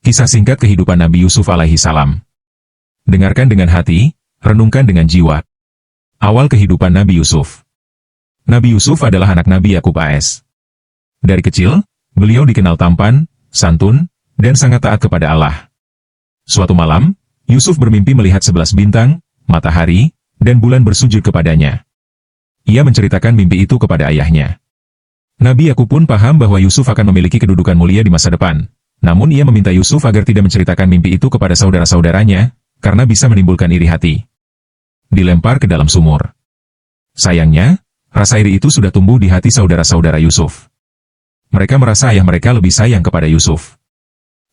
Kisah singkat kehidupan Nabi Yusuf alaihi salam. Dengarkan dengan hati, renungkan dengan jiwa. Awal kehidupan Nabi Yusuf. Nabi Yusuf adalah anak Nabi Yakub AS. Dari kecil, beliau dikenal tampan, santun, dan sangat taat kepada Allah. Suatu malam, Yusuf bermimpi melihat 11 bintang, matahari, dan bulan bersujud kepadanya. Ia menceritakan mimpi itu kepada ayahnya. Nabi Yakub pun paham bahwa Yusuf akan memiliki kedudukan mulia di masa depan. Namun ia meminta Yusuf agar tidak menceritakan mimpi itu kepada saudara-saudaranya, karena bisa menimbulkan iri hati. Dilempar ke dalam sumur. Sayangnya, rasa iri itu sudah tumbuh di hati saudara-saudara Yusuf. Mereka merasa ayah mereka lebih sayang kepada Yusuf.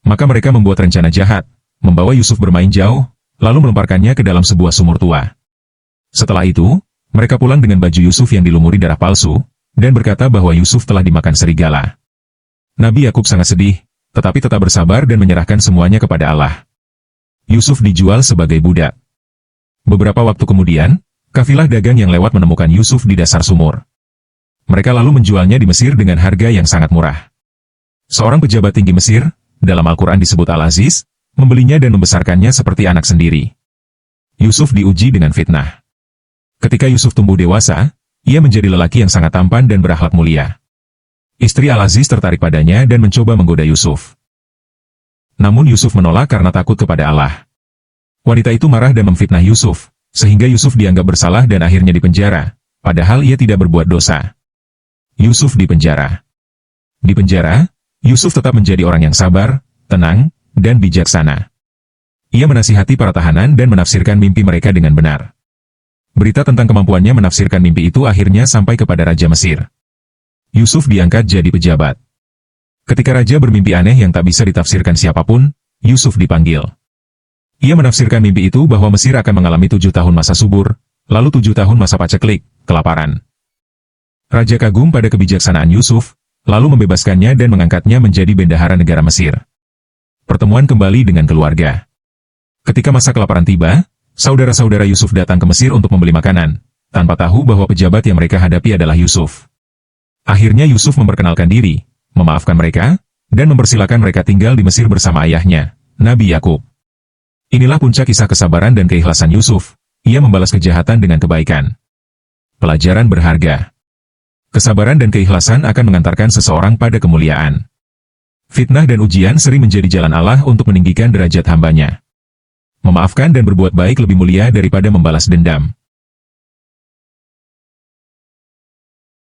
Maka mereka membuat rencana jahat, membawa Yusuf bermain jauh, lalu melemparkannya ke dalam sebuah sumur tua. Setelah itu, mereka pulang dengan baju Yusuf yang dilumuri darah palsu, dan berkata bahwa Yusuf telah dimakan serigala. Nabi Yakub sangat sedih, tetapi tetap bersabar dan menyerahkan semuanya kepada Allah. Yusuf dijual sebagai budak. Beberapa waktu kemudian, kafilah dagang yang lewat menemukan Yusuf di dasar sumur. Mereka lalu menjualnya di Mesir dengan harga yang sangat murah. Seorang pejabat tinggi Mesir, dalam Al-Quran disebut Al-Aziz, membelinya dan membesarkannya seperti anak sendiri. Yusuf diuji dengan fitnah. Ketika Yusuf tumbuh dewasa, ia menjadi lelaki yang sangat tampan dan berakhlak mulia. Istri Al-Aziz tertarik padanya dan mencoba menggoda Yusuf. Namun Yusuf menolak karena takut kepada Allah. Wanita itu marah dan memfitnah Yusuf, sehingga Yusuf dianggap bersalah dan akhirnya dipenjara, padahal ia tidak berbuat dosa. Yusuf dipenjara. Di penjara, Yusuf tetap menjadi orang yang sabar, tenang, dan bijaksana. Ia menasihati para tahanan dan menafsirkan mimpi mereka dengan benar. Berita tentang kemampuannya menafsirkan mimpi itu akhirnya sampai kepada Raja Mesir. Yusuf diangkat jadi pejabat. Ketika raja bermimpi aneh yang tak bisa ditafsirkan siapapun, Yusuf dipanggil. Ia menafsirkan mimpi itu bahwa Mesir akan mengalami 7 tahun masa subur, lalu 7 tahun masa paceklik, kelaparan. Raja kagum pada kebijaksanaan Yusuf, lalu membebaskannya dan mengangkatnya menjadi bendahara negara Mesir. Pertemuan kembali dengan keluarga. Ketika masa kelaparan tiba, saudara-saudara Yusuf datang ke Mesir untuk membeli makanan, tanpa tahu bahwa pejabat yang mereka hadapi adalah Yusuf. Akhirnya Yusuf memperkenalkan diri, memaafkan mereka, dan mempersilakan mereka tinggal di Mesir bersama ayahnya, Nabi Yakub. Inilah puncak kisah kesabaran dan keikhlasan Yusuf. Ia membalas kejahatan dengan kebaikan. Pelajaran berharga. Kesabaran dan keikhlasan akan mengantarkan seseorang pada kemuliaan. Fitnah dan ujian sering menjadi jalan Allah untuk meninggikan derajat hambanya. Memaafkan dan berbuat baik lebih mulia daripada membalas dendam.